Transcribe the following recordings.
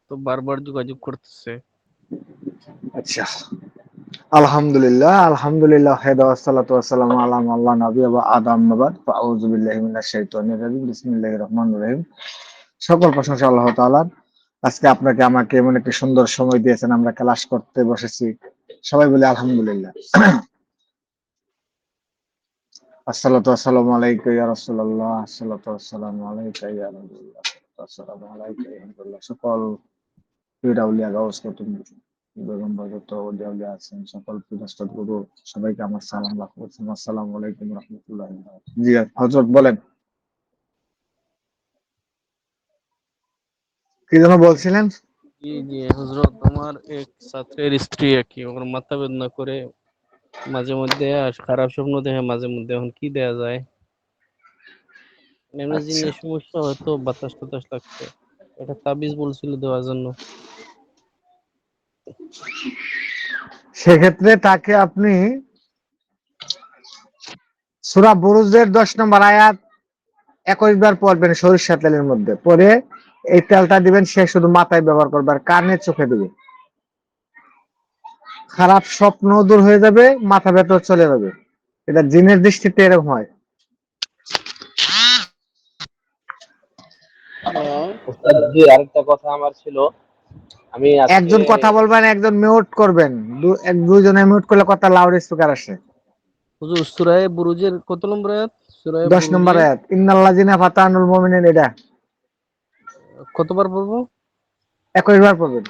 তো বারবার যোগাযোগ করতেছে। আচ্ছা, আলহামদুলিল্লাহ আলহামদুলিল্লাহ ওয়াসসালাতু ওয়াসসালামু আলা আল্লাহ নবী ওয়া আদম বাদ আউযু বিল্লাহি মিনাশ শাইতানির রাজিম বিসমিল্লাহির রহমানির রহিম। সকল প্রশংসা আল্লাহ তাআলার। আজকে আপনাকে আমাকে এমন একটি সুন্দর সময় দিয়েছেন, আমরা ক্লাস করতে বসেছি, সবাই বলি আলহামদুলিল্লাহ। আসসালাতু ওয়াসসালামু আলাইকা ইয়া রাসূলুল্লাহ, আসসালাতু ওয়াসসালামু আলাইকা ইয়া রাসূলুল্লাহ, আসসালামু আলাইকা ইয়া রাসূলুল্লাহ। সকল পীর আউলিয়া গাউস কুতুব বেগম যত আউলিয়া আউলিয়া আছেন, সকল পীরস্ত গুরু, সবাইকে আমার সালাম লাখ করছেন। আসসালামু আলাইকুম রাহমাতুল্লাহি ওয়া বারাকাতুহু। জি হযরত বলেন, কি যেন বলছিলেন? জি জি হযরত, আমার এক ছাত্রের স্ত্রী আর কি, ওর মাথা বেদনা করে মাঝে মধ্যে, আর খারাপ স্বপ্ন দেখে মাঝে মধ্যে। এখন কি দেয়া যায়? এমনি আচ্ছা, জিনের সমস্যা, হয়তো বাতাস টাতাস লাগছে। একটা তাবিজ বলছিল দেওয়ার জন্য। সেক্ষেত্রে তাকে আপনি সূরা বুরুজের 10 নম্বর আয়াত 21 বার পড়বেন সরিষা তেলের মধ্যে, পরে এই তেলটা দিবেন, সে শুধু মাথায় ব্যবহার করবে আর কানে চোখে দিবে। খারাপ স্বপ্ন দূর হয়ে যাবে, মাথা ব্যথা চলে যাবে। এটা জিনের দৃষ্টিতে এরকম হয়। ওস্তাদ জি, আরেকটা কথা আমার ছিল। আমি আজকে একজন কথা বলবেন, একজন মিউট করবেন। দুইজনে মিউট করলে কথা লাউড স্পিকার আসে। হুজুর, সূরা বুরুজের কত নম্বর আয়াত? সূরা 10 নম্বর বুরুজের আয়াত, ইন্নাল্লাযিনা ফাতানুল মুমিনিন, এটা কতবার পড়বো? 21 বার পড়বেন।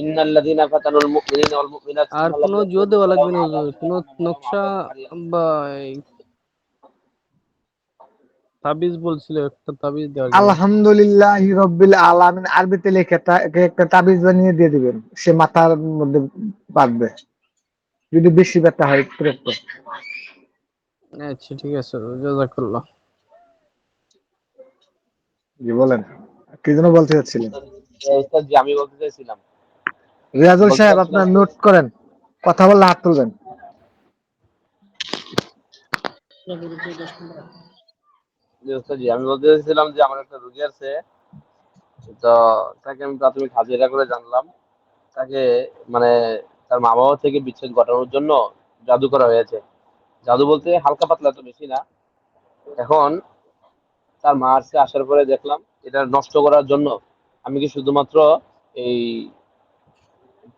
ইন্নাল্লাযীনা ফাতানুল মুমিনিনা ওয়াল মুমিনাত আর সুম্মা লাম কোনো জো ইয়াকুন দেওয়া লাগবে ফালাহুম না হুজুর? আযাবুন কোনো জাহান্নাম ওয়া লাহুম নকশা আযাবুল হারিক। বা এই তাবিজ বলছিল, একটা তাবিজ দেওয়ার জন্য। আলহামদুলিল্লাহি রাব্বিল আলামিন আরবিতে লিখে একটা তাবিজ বানিয়ে দিয়ে দিবেন, সে মাথার মধ্যে বাঁধবে। যদি বেশি ব্যথা হয় একটু। আচ্ছা ঠিক আছে, জাযাকাল্লাহ। জি বলেন, কি যেন বলতে চাচ্ছিলেন? ওস্তাদ জি, আমি বলতে চাইছিলাম রিয়াজুল বলতে সাহেব, চাচ্ছিলাম আপনার যে নোট করেন, কথা বললে হাত তুলবেন। ওস্তাদ জি, আমি বলতে চাইছিলাম যে আমার একটা রোগী আছে। তো তাকে আমি প্রাথমিক হাজিরা করে জানলাম, তাকে মানে তার মা বাবা থেকে বিচ্ছেদ ঘটানোর জন্য জাদু করা হয়েছে। জাদু বলতে হালকা পাতলা, তো বেশি না। এখন তার মা আসছে, আসার পরে দেখলাম এটা নষ্ট করার জন্য আমি কি শুধুমাত্র এই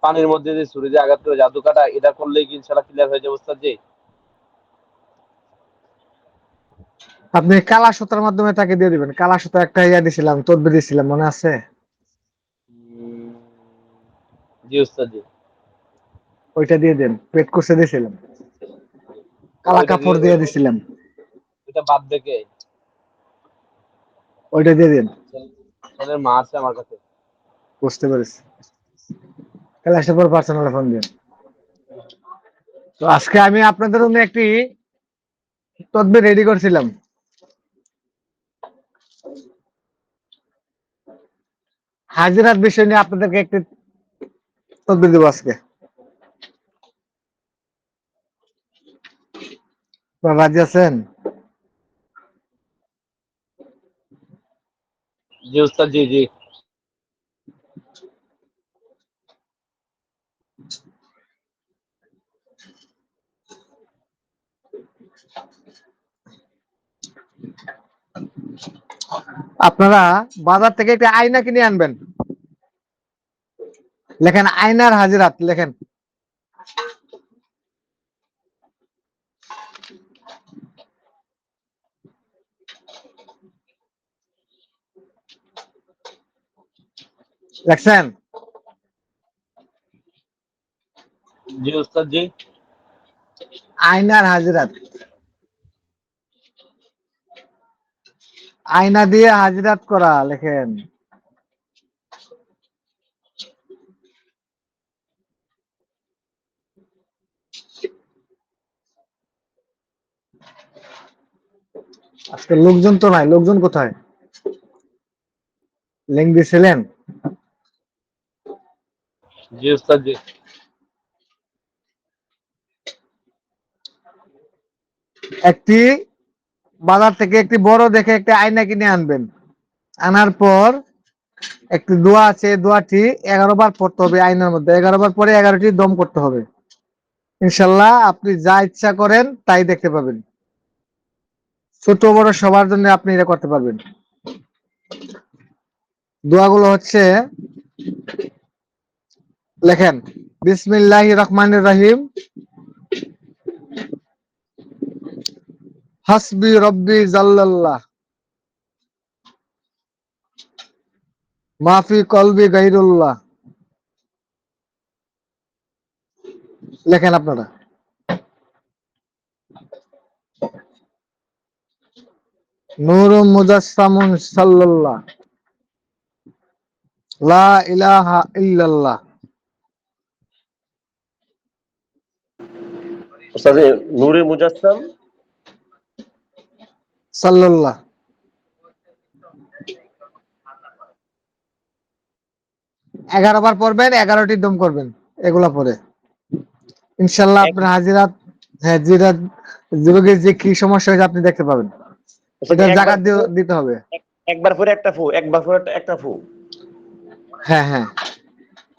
পানির মধ্যে যে ছুরি দিয়ে আঘাত করে জাদু কাটা, এটা করলেই কি ইনশাল্লাহ ক্লিয়ার হয়ে যাবে ওস্তাদ জি? আপনি কালা সুতার মাধ্যমে তাকে দিয়ে দিবেন। কালা সুতা একটা ইয়া দিছিলাম, তদবির দিছিলাম, মনে আছে? উম, জি ওস্তাদ জি। ওইটা দিয়ে দেন। পেট কষে দিয়েছিলাম, কালা ওইটা দিয়ে কাপড় দিয়ে দিছিলাম, ওইটা বাদ দেখে ওইটা দিয়ে দেন। ছেলের মা আছে আমার কাছে। বুঝতে পেরেছি, তাহলে আসে পর পার্সোনাল ফোন দিন। তো আজকে আমি আপনাদের জন্য একটি তদবির রেডি করছিলাম। হাজিরার বিষয় নিয়ে আপনাদেরকে একটি তদবির দেবো আজকে। রাজি আছেন? জি ওস্তাদ জি জি। আপনারা বাজার থেকে একটি আয়না কিনে আনবেন। লেখেন আয়নার হাজিরাত, লেখেন। লেখছেন? জি ওস্তাদ জি। আয়নার হাজিরাত, আয়না দিয়ে হাজিরাত করা, লেখেন। আজকে লোকজন তো নাই, লোকজন কোথায়? লিঙ্ক দিছিলেন? জি ওস্তাদ জি। একটি বাজার থেকে একটি বড় দেখে একটি আয়না কিনে আনবেন। আনার পর একটি দোয়া আছে, দোয়াটি 11 বার পড়তে হবে আইনের মধ্যে, 11 বার পরে 11টি দম করতে হবে। ইনশাল্লাহ আপনি যা ইচ্ছা করেন তাই দেখতে পাবেন। ছোট বড় সবার জন্য আপনি এটা করতে পারবেন। দোয়াগুলো হচ্ছে, লেখেন বিসমিল্লাহির রহমানির রহিম, হাসবি রব্বি জাল্লাল্লাহ, মাফি কলবি গাইরুল্লাহ। লেখেন আপনারা। নূরুম মুজাসসামুন সাল্লাল্লাহ, লা ইলাহা ইল্লাল্লাহ। ওস্তাদ নূরে মুজাসসাম সাল্লাল্লাহ। 11 বার পড়বেন, 11টি দম করবেন এগুলা পরে। ইনশাল্লাহ আপনার হাজিরাত, হ্যাঁ জিরাত, রোগীর যে কি সমস্যা হয়েছে আপনি দেখতে পাবেন। এটা জাকাত দিতে হবে। একবার পরে একটা ফু, একবার পরে একটা ফু। হ্যাঁ হ্যাঁ।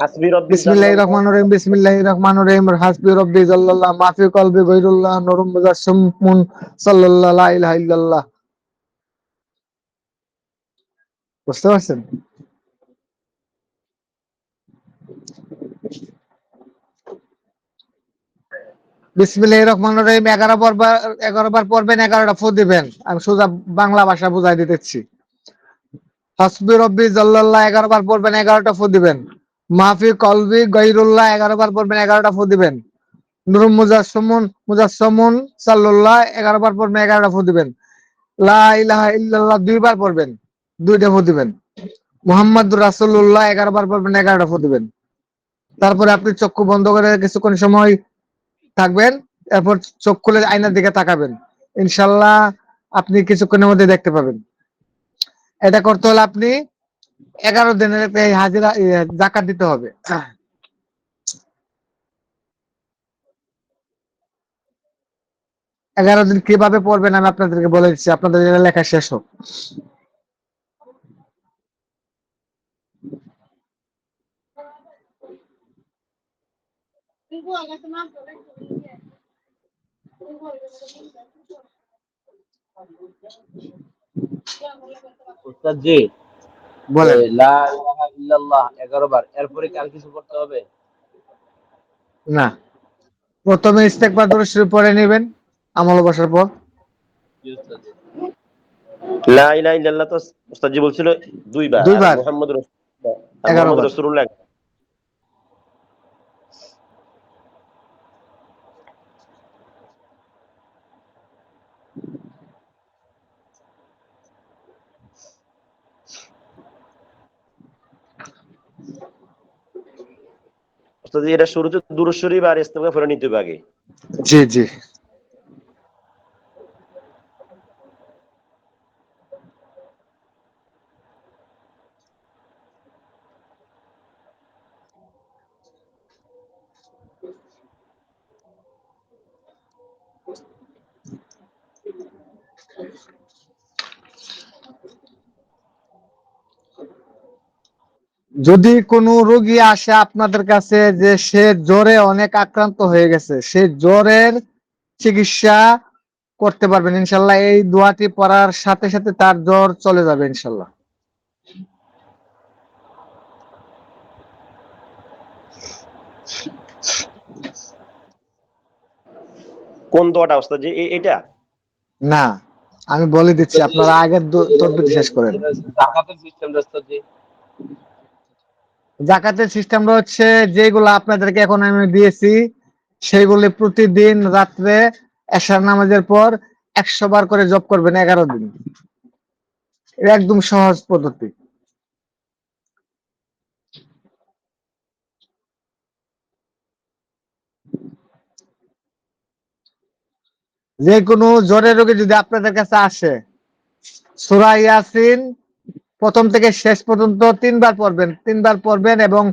হাসবি রব্বি বিসমিল্লাহির রহমানির রহিম, বিসমিল্লাহির রহমানির রহিম, হাসবি রব্বি জাল্লাল্লাহ, মাফি কলবি গায়রুল্লাহ, নূরুম মুজাসসামুন সাল্লাল্লাহু লা ইলাহা ইল্লাল্লাহ। বুঝতে পারছেন? বিসমিল্লাহির রহমানির রহিম 11 বার পড়বেন, 11টা ফু দিবেন। আমি সোজা বাংলা ভাষা বুঝাই দিতেছি। হাসবি রব্বি জাল্লাল্লাহ 11 বার পড়বেন, 11টা ফু দিবেন। মাফি কলবি গায়রুল্লাহ 11 বার পড়বেন, 11টা ফু দিবেন। নূরুম মুজাসসামুন সাল্লাল্লাহ 11 বার পড়বেন, 11টা ফু দিবেন। লা ইলাহা ইল্লাল্লাহ 2 বার পড়বেন, 2টা ফু দিবেন। মুহাম্মাদুর রাসূলুল্লাহ 11 বার পড়বেন, 11টা ফু দিবেন। তারপরে আপনি চক্ষু বন্ধ করে কিছুক্ষণ সময় থাকবেন, এরপর চোখ খুলে আয়নার দিকে তাকাবেন। ইনশাল্লাহ আপনি কিছুক্ষণের মধ্যে দেখতে পাবেন। এটা করতে হলে আপনি 11 দিনের হাজিরা যাকাত দিতে হবে। 11 দিন কিভাবে পড়বেন আমি আপনাদেরকে বলে দিচ্ছি, আপনাদের লেখা শেষ হোক। উস্তাদ জি, বলেন। লা ইলাহা ইল্লাল্লাহ 11 বার, এরপরে কি আর কিছু করতে হবে? না, প্রথমে ইস্তেগফার দরুদ শরীফ পড়ে নেবেন আমল বসার পর। জি উস্তাদ জি। লা ইলাহা ইল্লাল্লাহ তো ওস্তাদ জি বলছিল 2 বার, 2 আর বার, মুহাম্মদ 11 বার। রাসূলুল্লাহ। ওস্তাদ জি এটা শুরুতে দুরূদ শরীফ আর ইস্তেগফার পড়ে নিতে হবে আগে। জি জি। যদি কোনো রোগী আসে আপনাদের কাছে যে সে জ্বরে অনেক আক্রান্ত হয়ে গেছে, সে জ্বরের চিকিৎসা করতে পারবেন ইনশাল্লাহ। এই দোয়াটি পড়ার সাথে সাথে তার জ্বর চলে যাবে ইনশাল্লাহ। কোন দোয়াটা ওস্তাদ জি? এটা? না, আমি বলে দিচ্ছি, উস্তাদ জি, আপনারা আগের তদবির শেষ করেন। জাকাতের সিস্টেমটা উস্তাদ জি। জাকাতের সিস্টেমটা হচ্ছে যেগুলো আপনাদেরকে এখন আমি দিয়েছি, সেগুলি প্রতিদিন রাত্রে এশার নামাজের পর 100 বার করে জপ করবেন 11 দিন। এটা একদম সহজ পদ্ধতি। যে কোনো জ্বরের রোগী যদি আপনাদের কাছে আসে, সূরা ইয়াসিন প্রথম থেকে শেষ পর্যন্ত 3 বার পড়বেন, 3 বার পড়বেন এবং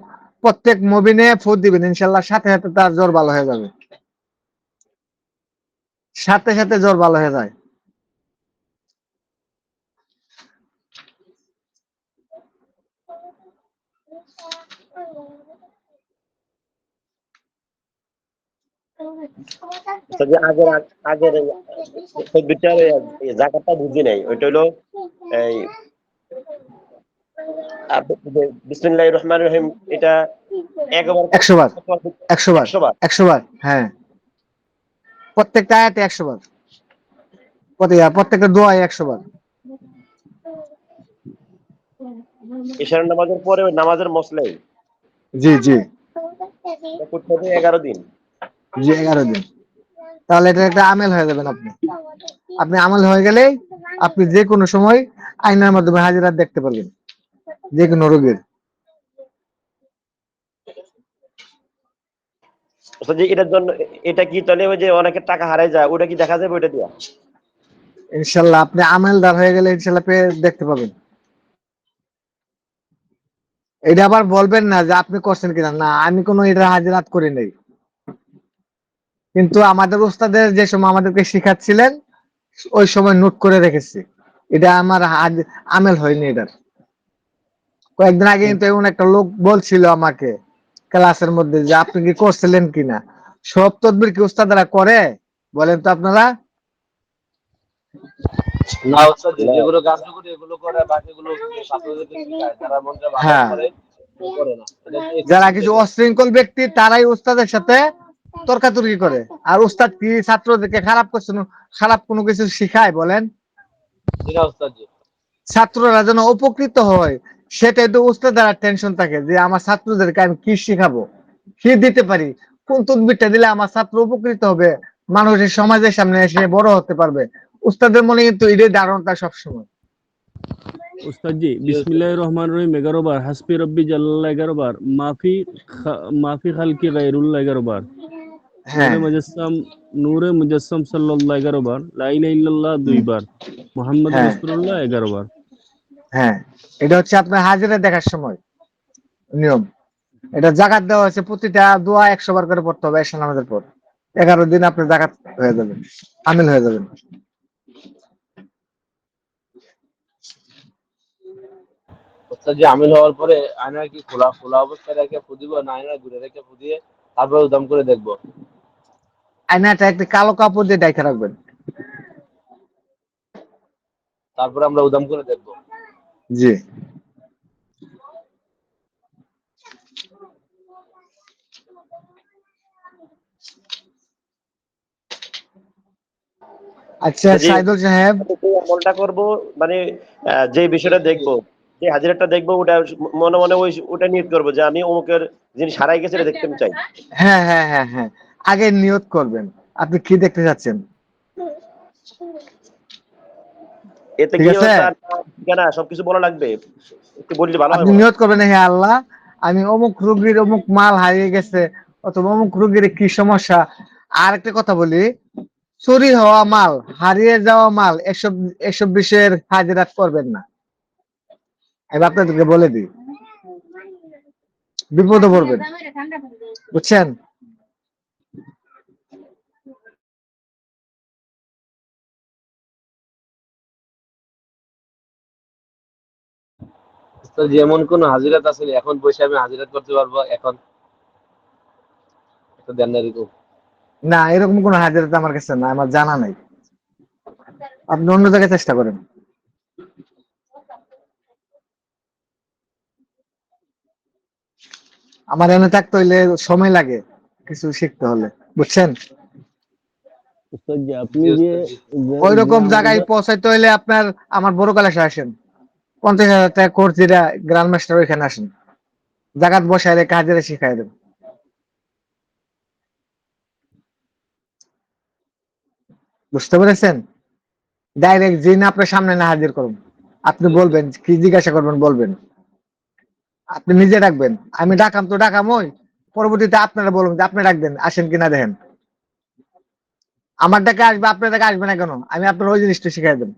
প্রত্যেক মুমিনে ফু দিবেন, ইনশাল্লাহ সাথে সাথে তার জ্বর ভালো হয়ে যাবে। সাথে সাথে জ্বর ভালো হয়ে যায়। উস্তাদ জি, আগের আগের তকবীরটার জাকাতটা বুঝি নাই। ওইটা হলো এই বিসমিল্লাহির রহমানির রহিম, এটা একবার 100 বার, 100 বার, 100 বার। 100 বার, হ্যাঁ, প্রত্যেকটা আয়াতে 100 বার, প্রত্যেকটা দোয়ায় 100 বার। এশার নামাজের পরে ওই নামাজের মসলাই জি জি এটা করতে হবে 11 দিন। জি, 11 দিন। তাহলে এটা একটা আমেল হয়ে যাবেন আপনি। আপনি আমল হয়ে গেলে আপনি যে কোনো সময় আইনার মাধ্যমে হাজিরাত দেখতে পারবেন, যে কোনো রোগীর। উস্তাদ জি, এটার জন্য এটা কি তাহলে ওই যে অনেকের টাকা হারায় যায়, ওটা কি দেখা যাবে ওইটা দিয়া? ইনশাল্লাহ আপনি আমেলদার হয়ে গেলে ইনশাল্লাহ পেয়ে দেখতে পাবেন। এটা আবার বলবেন না যে আপনি করছেন কিনা, না আমি কোনো এটা হাজিরাত করি নাই, কিন্তু আমাদের উস্তাদের যে সময় আমাদেরকে শিখাচ্ছিলেন ওই সময় নোট করে রেখেছি। এটা আমার আমেল হয়নি এটার। কয়েকদিন আগে কিন্তু এমন একটা লোক বলছিল আমাকে ক্লাসের মধ্যে যে আপনি কি করছিলেন কিনা। সব তদবির কি উস্তাদরা করে বলেন তো আপনারা? না উস্তাদ জি, না। যেগুলো কার্যকরী এগুলো করে, বাকিগুলো ছাত্রদেরকে শিখায়, যারা মন যায় ভালো হ্যাঁ, করে করে না, এটা হচ্ছে যারা এক্সট্রিম কিছু লেভেল। অশৃঙ্খল ব্যক্তি তারাই উস্তাদের সাথে তর্কাতর্কি করে। আর উস্তাদ কি ছাত্রদেরকে খারাপ করছেন, খারাপ কোনো কিছু শিখায় বলেন? জি না উস্তাদ জি। ছাত্ররা যেন উপকৃত হয় সেটাই তো উস্তাদের টেনশন থাকে, যে আমার ছাত্রদেরকে আমি কি শিখাবো, কি দিতে পারি, কোন তদবিরটা দিলে আমার ছাত্র উপকৃত হবে, মানুষের সমাজের সামনে এসে বড় হতে পারবে। উস্তাদের মনে কিন্তু এটাই ধারণা সবসময়। उस्ताद जी জি উস্তাদ জি। बिस्मिल्लाहिर रहमानिर रहीम 11 बार, हस्बी रब्बी जल्लाल्लाह 11 बार, माफी खालकी गैरुल्लाह 11 बार, হ্যাঁ नूरे मुजस्सम सल्लल्लाहु 11 बार, ला इलाहा इल्लाल्लाह 2 হুম, बार, मोहम्मद হ্যাঁ रसूलुल्लाह 11 बार। হ্যাঁ, এটা হচ্ছে আপনার হাজিরা দেখার সময় নিয়ম। এটা জাকাত দেওয়া হয়েছে, প্রতিটা দোয়া 100 বার করে পড়তে হবে এশা নামাজের পর। 11 দিন আপনি জাকাত হয়ে যাবেন, আমিল হয়ে যাবেন। উস্তাদ জি, আমিল হওয়ার পরে আয়না কি খোলা খোলা অবস্থায় রেখে ফুদিব, না আয়না ঘুরে রেখে ফুদিয়ে তারপরে উদাম করে দেখবো? আয়নাটা একটা কালো কাপড় দিয়ে ঢেকে রাখবেন। তারপরে আমরা উদাম করে দেখবো। জি, আচ্ছা উস্তাদ জি, সাইদুল সাহেব, যে আমলটা করব, মানে যে বিষয়টা দেখবো, যে হাজিরাটা দেখবো, ওটা মনে মনে ওটা নিয়ত করবো যে আমি অমুকের জিনিস হারাই গেছে এটা দেখতে আমি চাই। হ্যাঁ হ্যাঁ হ্যাঁ হ্যাঁ, আগে নিয়ত করবেন আপনি কি দেখতে চাচ্ছেন। এতে ঠিক কি আছে, তার ঠিকানা সবকিছু বলা লাগবে? একটু বললে ভালো হয় আপনি মনে হয়। নিয়ত করবেন, হে আল্লাহ আমি অমুক রোগীর অমুক মাল হারিয়ে গেছে, অথবা অমুক রোগীর কি সমস্যা। আর একটা কথা বলি, চুরি হওয়া মাল, হারিয়ে যাওয়া মাল, এসব এসব বিষয়ের হাজিরাত করবেন না। আমি আপনাদেরকে বলে দিই, বিপদে পড়বেন, বুঝছেন? উস্তাদ জি, এমন কোন হাজিরাত আছে এখন বসে আমি হাজিরাত করতে পারবো এখন? একটা দেন না এরকম। না, এরকম কোন হাজিরাত আমার কাছে না, আমার জানা নাই। আপনি অন্য জায়গায় চেষ্টা করেন। আমার এনে থাকতে হইলে সময় লাগে কিছু শিখতে হলে, বুঝছেন? उस्ताद जी জি আপনি যে উস্তাদ জি। ওই যে রকম জায়গায় আমলটা পৌঁছাইতে হইলে আপনার আমার বড় কালেসে আসেন, 50,000 টাকা কোর্স যেটা গ্র্যান্ড মাস্টার, ওইখানে আসেন, জাগাত বসায় রেখে হাজিরা শিখাই দেন। বুঝতে পেরেছেন? ডাইরেক্ট জিন আপনার সামনে না হাজির করুন, আপনি জি উস্তাদ বলবেন কি জিজ্ঞাসা করবেন বলবেন, আপনি নিজে ডাকবেন। আমি ডাকাম তো ডাকাম ওই, পরবর্তীতে আপনারা বলুন যে আপনি ডাকবেন, আসেন কিনা দেখেন। আমার ডাকে আসবে, আপনার ডাকে আসবে না কেন, আমি আপনার ওই জিনিসটা শিখাই দেব।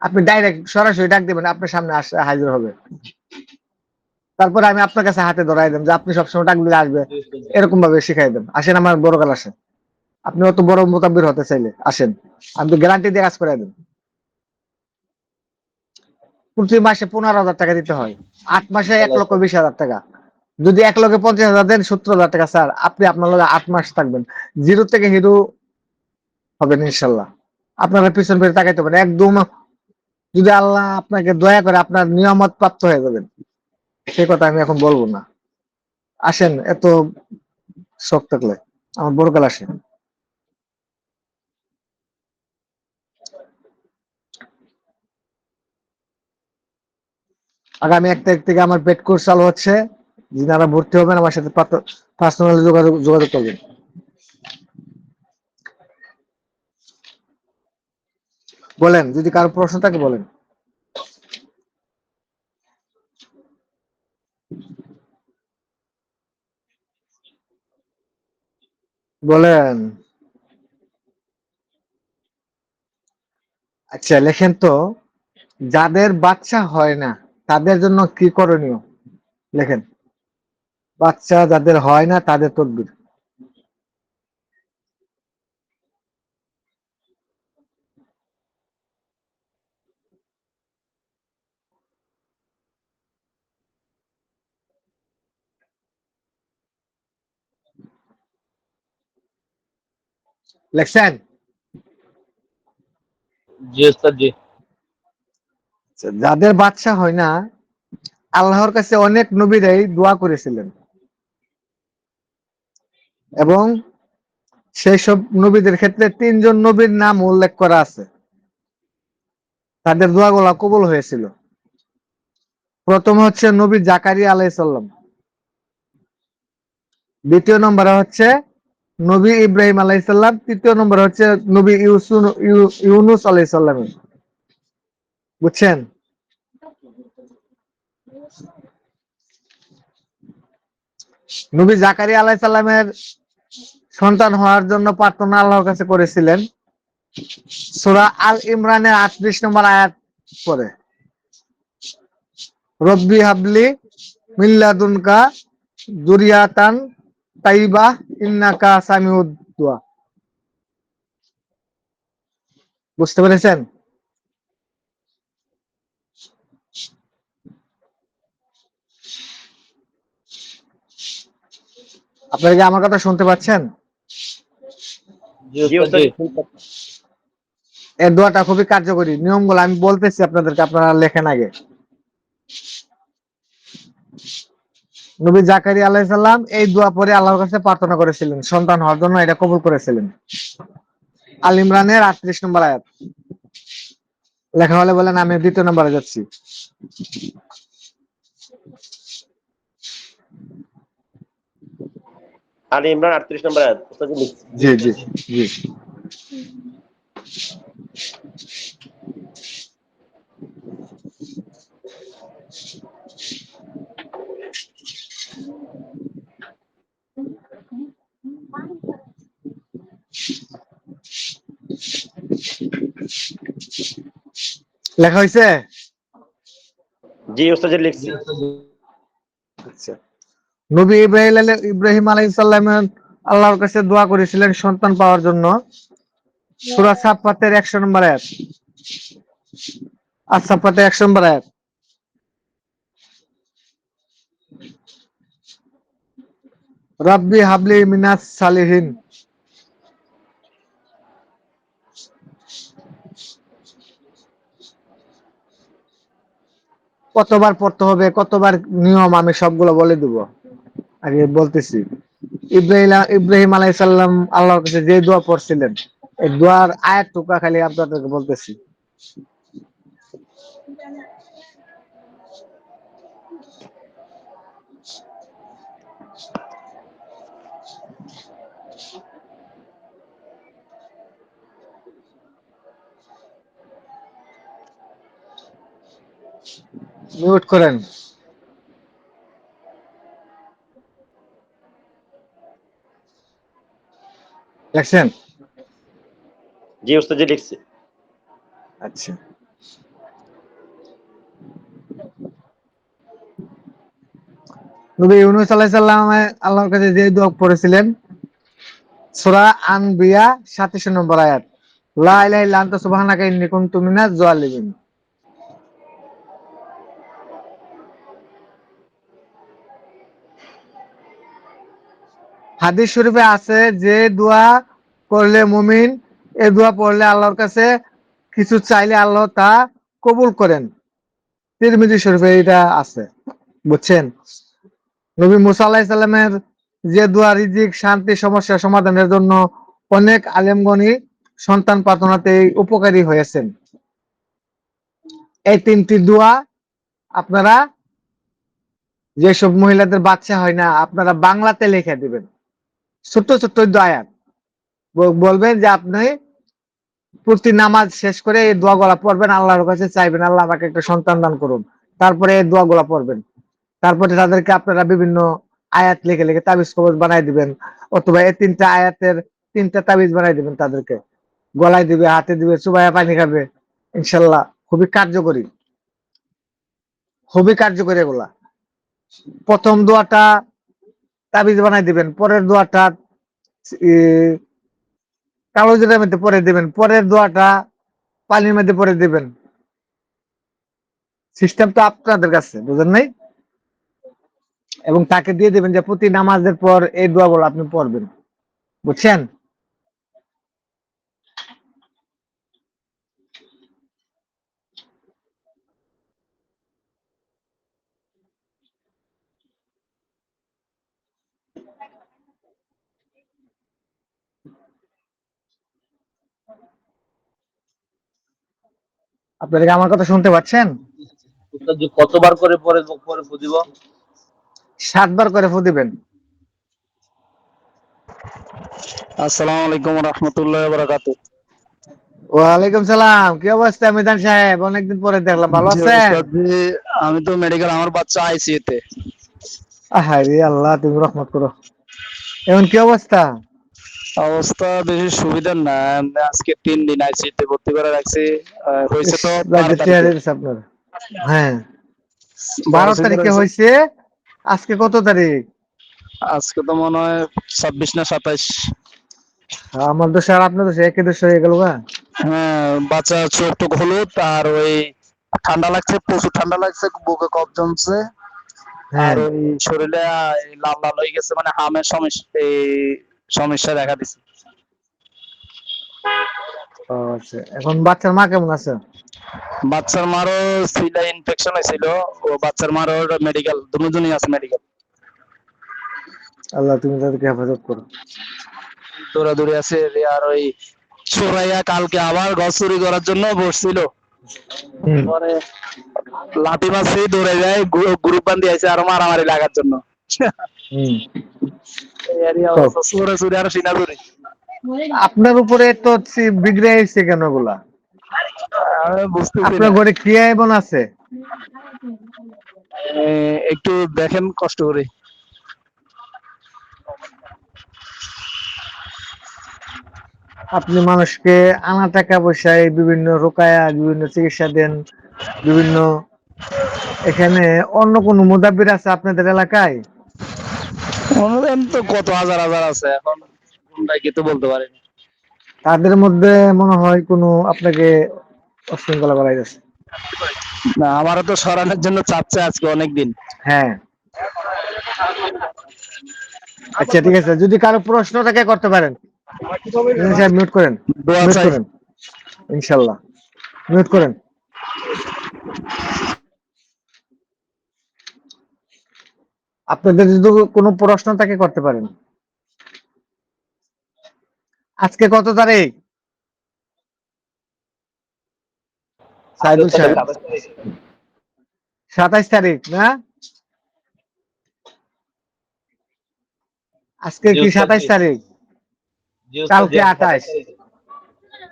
আপনি ডাইরেক্ট সরাসরি ডাক দিবেন, আপনার সামনে হাজির হবে। তারপরে আমি আপনার কাছে হাতে ধরাই দেব যে আপনি সবসময় ডাক দিলে আসবে, জি উস্তাদ জি। এরকম ভাবে শিখাই দেব। আসেন আমার বড় কাল আসেন, আপনি অত বড় মোতাবির হতে চাইলে আসেন, আমি তো গ্যারান্টি দিয়ে কাজ করে দেব। প্রতি মাসে 15,000 টাকা দিতে হয়, 8 মাসে ইনশাআল্লাহ উস্তাদ জি। 1,20,000 টাকা। যদি এক লগে 50,000 দেন 70,000 টাকা স্যার, আপনি আপনার লগে 8 মাস থাকবেন, জিরো থেকে হিরো হবেন ইনশাল্লাহ। আপনারা পিছন ফিরে তাকাইতে পারেন একদম, যদি আল্লাহ আপনাকে দয়া করে আপনার নিয়ামত প্রাপ্ত হয়ে যাবেন। সে কথা আমি এখন বলবো না। আসেন, এত শখ থাকলে আমার বড়কাল আসেন। আগামী 1 তারিখ থেকে আমার পেড কোর্স চালু হচ্ছে। যারা ভর্তি হবেন আমার সাথে পার্সোনালি যোগাযোগ করবেন। বলেন, যদি কারো প্রশ্ন থাকে বলেন। বলেন। আচ্ছা লেখেন তো, যাদের বাচ্চা হয় না তাদের জন্য কি করণীয়? লেখেন, বাচ্চা যাদের হয় না তাদের তদবির। লেখছেন? জি ওস্তাদ জি। যাদের বাচ্চা হয় না, আল্লাহর কাছে অনেক নবীরাই দোয়া করেছিলেন এবং সেই সব নবীদের ক্ষেত্রে 3 জন নবীর নাম উল্লেখ করা আছে, তাদের দোয়াগুলা কবুল হয়েছিল। প্রথম হচ্ছে নবী জাকারিয়া আলাইহিস সালাম, দ্বিতীয় নম্বরে হচ্ছে নবী ইব্রাহিম আলাইহিস সালাম, তৃতীয় নম্বরে হচ্ছে নবী ইউনূস আলাইহিস সালাম। বুঝছেন? নবী জাকারিয়া আলাইহিস সালামের সন্তান হওয়ার জন্য প্রার্থনা আল্লাহর কাছে করেছিলেন। সূরা আল ইমরানের 38 নম্বর আয়াত পড়ে, রব্বি হাবলি মিন লাদুনকা যুররিয়াতান তাইয়্যিবাহ ইন্নাকা সামিউদ দুআ। বুঝতে পেরেছেন? আপনারা কি আমার কথা শুনতে পাচ্ছেন? জি জি ওস্তাদ ওস্তাদ জি। জি, শুনতে পাচ্ছি। এই দোয়াটা খুবই কার্যকরী। নিয়মগুলো আমি বলতেছি আপনাদেরকে, আপনারা লেখেন আগে। নবী জাকারিয়া আলাইহিস সালাম এই দোয়া পরে আল্লাহর কাছে প্রার্থনা করেছিলেন, সন্তান হওয়ার জন্য এটা কবুল করেছিলেন। আল ইমরানের 38 নম্বর আয়াত। লেখা হলে বলেন, আমি 2য় নম্বরে যাচ্ছি। আলী ইমরান 38 নম্বর আয়াত ওস্তাদ জি লিখছি। জি জি জি। লেখা হয়েছে? জি ওস্তাদ জি জি লিখছি। ওস্তাদ জি। আচ্ছা। নবী ইব্রাহিম আলাইহিস সালাম আল্লাহর কাছে দোয়া করেছিলেন সন্তান পাওয়ার জন্য। সূরা সাফফাতের 100 নম্বর আয়াত। সাফফাতের 100 নম্বর আয়াত। রাব্বি হাবলি মিনাস সালিহিন। কতবার পড়তে হবে, কতবার নিয়ম, আমি সবগুলো বলে দেব। আগে বলতেছি, ইব্রাহিম আলাইহিস সালাম আল্লাহর কাছে যে দোয়া পড়ছিলেন, এই দোয়ার আয়াত টুকরা খালি আপনাদেরকে বলতেছি। মিউট করেন। দেখছেন? জি ওস্তাদ জি লিখছি। আচ্ছা। নবী ইউনূস আলাইহিস সালাম আল্লাহর কাছে যে দোয়া পড়েছিলেন, সূরা আনবিয়া 37 নম্বর আয়াত, লা ইলাহা ইল্লা আনতা সুবহানাকা ইন্নী কুনতু মিনাজ জালিমিন। হাদিস শরীফে আছে যে দোয়া করলে মুমিন, এই দোয়া পড়লে আল্লাহর কাছে কিছু চাইলে আল্লাহ তা কবুল করেন। তিরমিজি শরীফে এটা আছে, বুঝছেন? নবী মুসা আলাইহিস সালামের যে দোয়া রিজিক, শান্তি, সমস্যা সমাধানের জন্য অনেক আলেমগণই সন্তান প্রার্থনাতে উপকারী হয়েছেন। এই তিনটি দোয়া আপনারা, যেসব মহিলাদের বাচ্চা হয় না, আপনারা বাংলাতে লিখে দিবেন, ছোট্ট ছোট্ট আয়াত বলবেন যে আপনি প্রতি নামাজ শেষ করে এই দোয়াগুলা পড়বেন, আল্লাহর কাছে চাইবেন আল্লাহ আমাকে একটা সন্তান দান করুন, তারপরে এই দোয়াগুলা পড়বেন। তারপরে তাদেরকে আপনারা বিভিন্ন আয়াত লিখে লিখে তাবিজ কবজ বানাই দিবেন, অথবা এই তিনটা আয়াতের তিনটা তাবিজ বানাই দিবেন, তাদেরকে গলায় দিবে, হাতে দিবে, চুবাইয়া পানি খাবে। ইনশাল্লাহ খুবই কার্যকরী, খুবই কার্যকরী এগুলা। প্রথম দোয়াটা তাবিজ বানাই দিবেন, পরের দোয়াটা কালো জিরার মধ্যে পরে দিবেন, পরের দোয়াটা পানির মধ্যে পরে দিবেন। সিস্টেম তো আপনাদের কাছে, বুঝেন নাই? এবং তাকে দিয়ে দিবেন যে প্রতি নামাজের পর এই দোয়াগুলো আপনি পড়বেন, বুঝছেন? আপনারা কি আমার কথা শুনতে পাচ্ছেন? উস্তাদ জি কতবার করে পরে পরে ফুদিব? 7 বার করে ফু দিবেন। আসসালামু আলাইকুম রহমতুল্লাহ বারাকাতু। ওয়ালাইকুম সালাম, কি অবস্থা মিজান সাহেব? অনেকদিন পরে দেখলাম, ভালো জি আছেন? ওস্তাদ জি, আমি তো মেডিকেল, আমার বাচ্চা আইসিইউ তে। আহারে আল্লাহ, তুমি রহমত করো। এখন কি অবস্থা? অবস্থা বেশি সুবিধার না, আজকে 3 দিন আইসিইউ তে ভর্তি করে রাখছি। হয়েছে ইস, তো লজ্জা 12 চেহারা তারিখে। দিচ্ছে আপনার। হ্যাঁ, 12 12 তারিখে হয়েছে। হয়েছে। আজকে কত তারিখ? আজকে তো মনে হয় 26 না 27। আমার দোষ আর আপনার দোষ একই দোষ হয়ে গেল গা। হ্যাঁ, বাচ্চা চোখ টোক হলুদ, আর ওই ঠান্ডা লাগছে, প্রচুর ঠান্ডা লাগছে, বুকে কফ জমছে, আর হ্যাঁ, ওই শরীরে লাল লাল হয়ে গেছে, মানে হামের সমস্যা, এই সমস্যা দেখা দিছে। ও আচ্ছা। এখন বাচ্চার মা কেমন আছে? বাচ্চার মারও সিলা ইনফেকশন হয়েছিল, ও বাচ্চার মারও মেডিকেল, দুজনই আছে মেডিকেল। আল্লাহ তুমি তাদেরকে হেফাজত করো। দৌড়াদৌড়ি আছে। আর ওই চোরাইয়া কালকে আবার ঘর চুরি করার জন্য বসছিল, হুম, পরে লাঠি মারছি, দৌড়ে যায়, গ্রুপ বান্ধি আছে আরো মারামারি লাগার জন্য। হুম। এই আর কি সব অবস্থা, চোরে চুরি আর সিনা চুরি। আপনার উপরে তো বিগড়ে এসছে কেন গুলা? আমি বুঝতেছি আপনার না। ঘরে কি এমন আছে? একটু দেখেন কষ্ট করে। আপনি মানুষকে আনা টাকা পয়সায় বিভিন্ন রোকায়া, বিভিন্ন চিকিৎসা দেন, বিভিন্ন, এখানে অন্য কোন মুদাব্বির আছে আপনাদের এলাকায়? অনুদান তো কত হাজার হাজার আছে, এখন কোনটাই কি তো বলতে পারি না। তাদের মধ্যে মনে হয় কোনো আপনাকে অশৃঙ্খলা করা গেছে। না, আমারও তো সরানোর জন্য চাচ্ছে আজকে অনেকদিন। হ্যাঁ, আচ্ছা ঠিক আছে, যদি কারো প্রশ্ন থাকে করতে পারেন। সাহেব মিউট করেন, দোয়া মিউট চাই। করেন, ইনশাল্লাহ মিউট করেন। আপনাদের যদি কোনো প্রশ্ন থাকে করতে পারেন। আজকে কত তারিখ? আজকে সাইদুল হচ্ছে সাহেব, 27 তারিখ। 27 তারিখ না? আজকে জি কি উস্তাদ 27 জি। তারিখ? জি উস্তাদ জি, কালকে আজকে 27 28, তারিখ।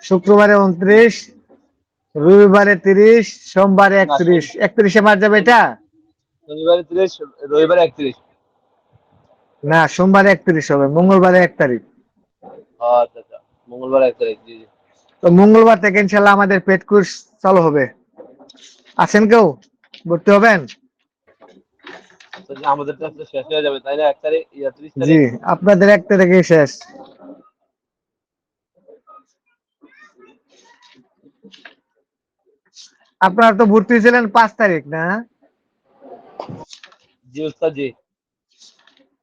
শুক্রবারে 29, রবিবারে 30, সোমবারে না 31। 31-এ মার যাবে এটা? শনিবারে 30, রবিবারে 31। না, সোমবারে 31 হবে, মঙ্গলবারে 1 তারিখ। আচ্ছা আচ্ছা, মঙ্গলবার 1 তারিখ। জি জি। তো মঙ্গলবার থেকে ইনশাল্লাহ আমাদের পেট কোর্স চালু হবে। আছেন কেউ? ভর্তি হবেন? তো যে আমাদের তো শেষ হয়ে যাবে তাই না, 1 তারিখ, 30 জি, তারিখ। আপনাদের 1 তারিখে শেষ। আপনারা তো ভর্তি ছিলেন 5 তারিখ না? জি উস্তাদ জি।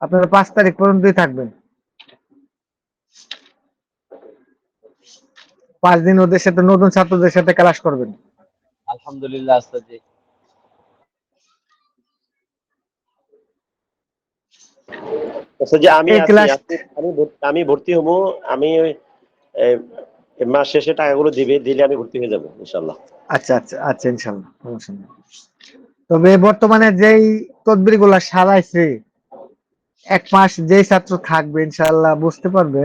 আপনারা 5 তারিখ পর্যন্তই থাকবেন। 5 দিন ওদের সাথে নতুন ছাত্রদের সাথে ক্লাস করবেন। আলহামদুলিল্লাহ ওস্তাদ জি। আচ্ছা যে আমি এই আছি ক্লাস আমি ভর্তি হবো। আমি এই, এই মাস শেষে টাকাগুলো দিলে আমি ভর্তি হয়ে যাবো ইনশাল্লাহ। আচ্ছা আচ্ছা আচ্ছা, ইনশাল্লাহ সমস্যা নেই। তবে বর্তমানে যেই তদবির গুলা সারাইছে, 1 মাস যেই ছাত্র থাকবে ইনশাল্লাহ বুঝতে পারবে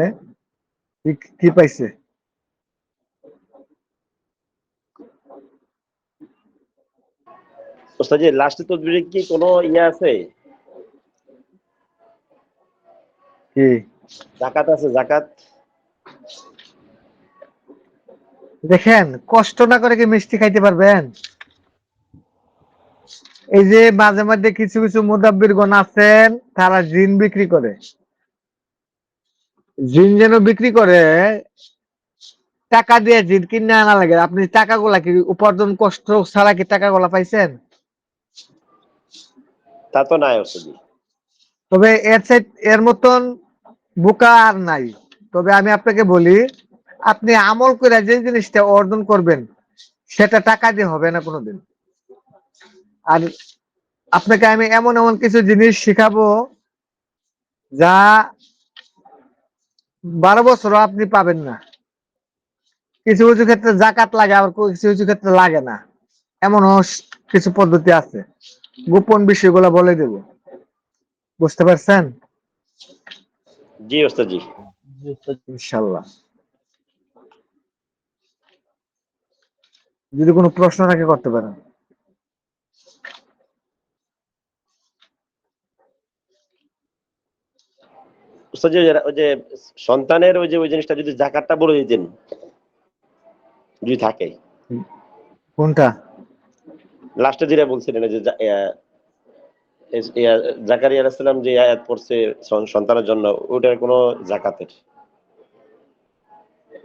কি পাইছে। ওস্তাদ জি লাস্টে তদবিরে কি কোনো ইয়ে আছে? কি জাকাত আছে? জাকাত দেখেন, কষ্ট না করে কি মিষ্টি খাইতে পারবেন? এই যে মাঝে মাঝে কিছু কিছু মুদাব্বির গণ আছেন, তারা জিন বিক্রি করে। জিন যেন বিক্রি করে, টাকা দিয়ে জিন কিনে আনা লাগে। আপনি টাকাগুলা কি উপার্জন কষ্ট ছাড়া কি টাকাগুলা পাইছেন? তা তো নাই ওস্তাদ জি। তবে এর মতন বোকা আর নাই। তবে আমি আপনাকে বলি, আপনি আমল করে যে জিনিসটা অর্জন করবেন সেটা টাকা দিয়ে হবে না কোনোদিন। আর আপনাকে আমি এমন এমন কিছু জিনিস শিখাবো যা 12 বছরও আপনি পাবেন না। কিছু কিছু ক্ষেত্রে জাকাত লাগে, আবার কিছু কিছু ক্ষেত্রে লাগে না। এমনও কিছু পদ্ধতি আছে, গোপন বিষয়গুলো বলে দেব। বুঝতে পারছেন? জি ওস্তাদ জি। জি ওস্তাদ। ইনশাল্লাহ। যদি কোনো প্রশ্ন থাকে করতে পারেন। ওস্তাদ জি ওই যে সন্তানের ওই জিনিসটা যদি জাকাতটা বলে দিতেন যদি থাকে। কোনটা? লাস্টে যেটা বলছিলেন যে জাকারিয়া আলাইহিস সালাম যে আয়াত পড়ছে সন্তানের জন্য, ওটার কোনো জাকাতের?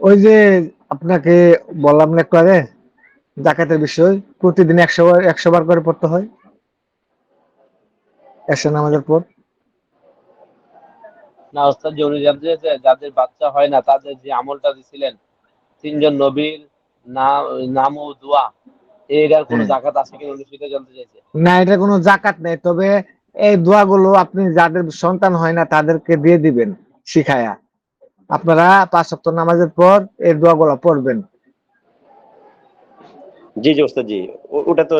ওই যে আপনাকে বললাম না একটু আগে, জাকাতের বিষয় প্রতিদিন 100 বার করে পড়তে হয় এশার নামাজের পর। না ওস্তাদ জি, উনি যাদের বাচ্চা হয় না তাদের যে আমলটা দিছিলেন 3 জন নবীর নাম নাম ও দোয়া, এটার কোনো হ্যাঁ, জাকাত আছে কিনা উনি সেটা জানতে চাইছে। না এটা কোনো জাকাত নেই, তবে এই দোয়াগুলো আপনি যাদের সন্তান হয় না তাদেরকে দিয়ে দিবেন শিখায়া। আপনারা 5 ওয়াক্ত নামাজের পর এই দোয়াগুলো পড়বেন। জি জি ওস্তাদ জি। ওটা তো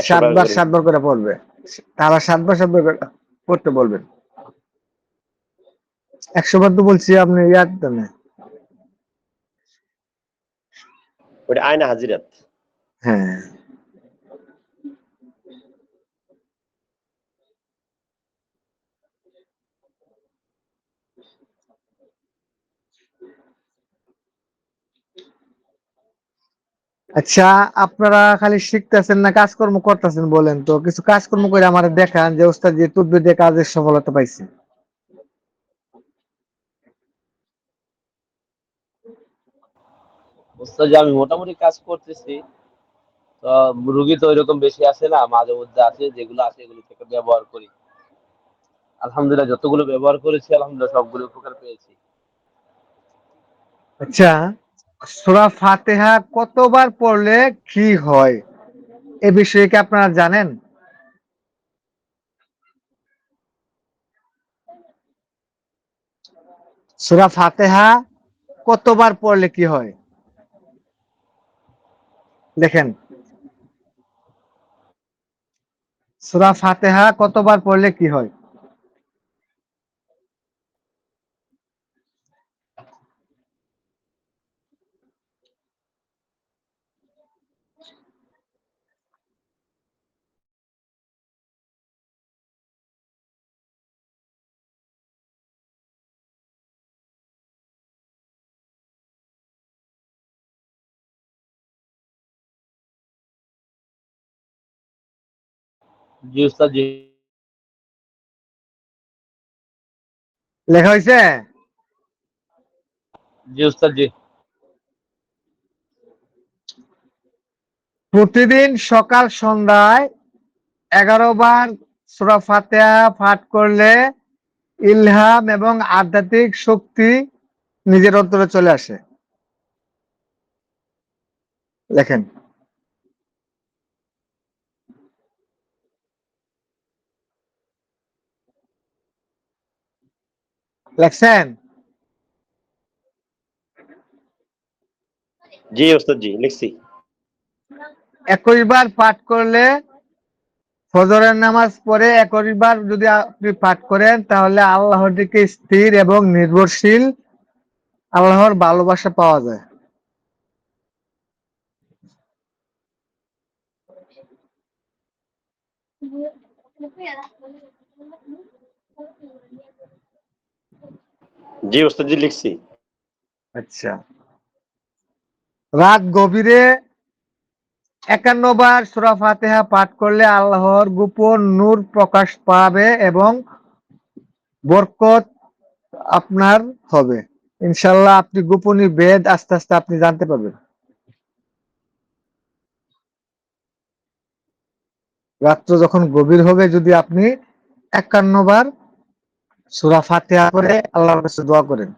100 বার 7 বার করে। 7 বার করে পড়বে। তারা 7 বার করে পড়তে বলবেন। 100 বার তো বলছি, আপনি ইয়াদ দেন। ওটা আয়না হাজিরাত। হ্যাঁ। আচ্ছা, আপনারা খালি শিখতেছেন না কাজকর্ম করতেছেন বলেন তো? কিছু কাজকর্ম করে আমার দেখান যে ওস্তাদ যে তদবির দিয়ে কাজের সফলতা পাইছে। ওস্তাদ জি আমি মোটামুটি কাজ করতেছি, তো রুগী তো ওইরকম বেশি আসে না, মাঝে মধ্যে আসে, যেগুলো আসে এগুলো থেকে ব্যবহার করি। আলহামদুলিল্লাহ যতগুলো ব্যবহার করেছি আলহামদুলিল্লাহ সবগুলো উপকার পেয়েছি। আচ্ছা, সূরা ফাতিহা কতবার পড়লে কি হয় এ বিষয়ে কি আপনারা জানেন? সূরা ফাতিহা কতবার পড়লে কি হয়? দেখেন, সূরা ফাতিহা কতবার পড়লে কি হয়? জি ওস্তাদ জি। লেখা হয়েছে? জি ওস্তাদ জি। প্রতিদিন সকাল সন্ধ্যায় 11 বার সূরা ফাতিহা পাঠ করলে ইলহাম এবং আধ্যাত্মিক শক্তি নিজের অন্তরে চলে আসে। লেখেন। লেখছেন? জি ওস্তাদ জি, লিখছি। 21 বার পাঠ করলে, ফজরের নামাজ পড়ে 21 বার যদি আপনি পাঠ করেন, তাহলে আল্লাহর দিকে স্থির এবং নির্ভরশীল আল্লাহর ভালোবাসা পাওয়া যায়। জি ওস্তাদ জি, লিখছি। আচ্ছা, রাত গভীরে 51 বার সূরা ফাতিহা পাঠ করলে আল্লাহর গোপন নূর প্রকাশ পাবে এবং বরকত আপনার হবে। ইনশাআল্লাহ আপনি গোপনী বেদ আস্তে আস্তে আপনি জানতে পারবেন। রাত্র যখন গভীর হবে, যদি আপনি 51 বার সূরা ফাতিহা করে আল্লাহর কাছে দোয়া করেন,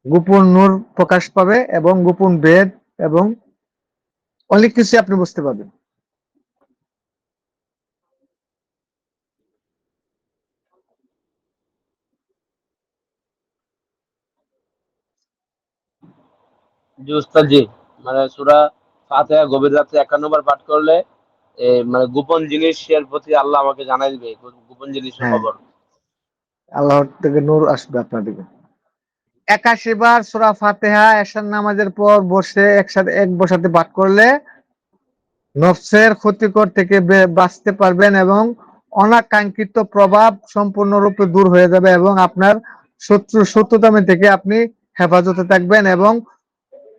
গোপন নূর প্রকাশ পাবে এবং গোপন বেদ এবং অনেক কিছু আপনি বুঝতে পারবেন। জি উস্তাদ জি, মানে সূরা ফাতিহা গভীর রাতে 51 বার পাঠ করলে মানে গোপন জিনিসের প্রতি আল্লাহ আমাকে জানাই দিবে, গোপন জিনিসের হ্যাঁ, খবর। আল্লাহর থেকে নূর আসবে আপনার দিকে। 81 বার সূরা ফাতিহা এশার নামাজের পর বসে একসাথে এক বসাতে পাঠ করলে নফসের ক্ষতিকর থেকে বাঁচতে পারবেন এবং অনাকাঙ্ক্ষিত প্রভাব সম্পূর্ণরূপে দূর হয়ে যাবে এবং আপনার শত্রুতামি থেকে আপনি হেফাজতে থাকবেন। এবং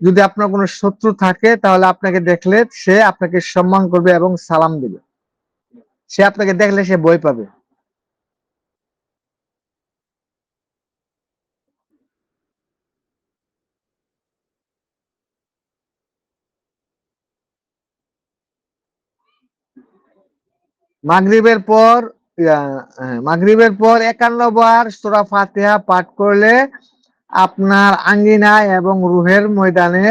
যদি আপনার কোনো শত্রু থাকে, তাহলে আপনাকে দেখলে সে আপনাকে সম্মান করবে এবং সালাম দিবে। সে আপনাকে দেখলে সে ভয় পাবে। মাগরিবের পর মাগরিবের পর 51 বার সূরা ফাতিহা পাঠ করলে আপনার আঙ্গিনায় এবং রুহের ময়দানে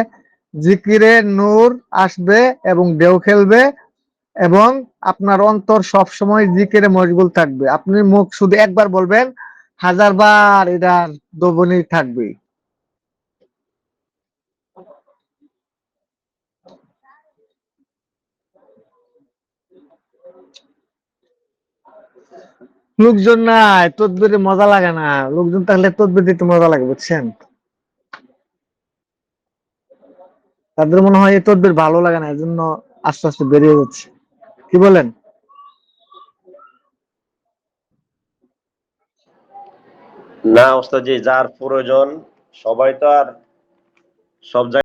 জিকিরের নূর আসবে এবং ঢেউ খেলবে এবং আপনার অন্তর সবসময় জিকিরে মশগুল থাকবে। আপনি মুখ শুধু একবার বলবেন, 1000 বার এটা দবনি থাকবে। লোকজন নাই, তদবিরে মজা লাগে না। লোকজন থাকলে তদবির দিতে মজা লাগে, বুঝছেন? তাদের মনে হয় এই তদবির ভালো লাগে না, এজন্য আস্তে আস্তে বেরিয়ে যাচ্ছে। কি বলেন? না ওস্তাদ জি, যার প্রয়োজন সবাই তো আর সব জায়গায়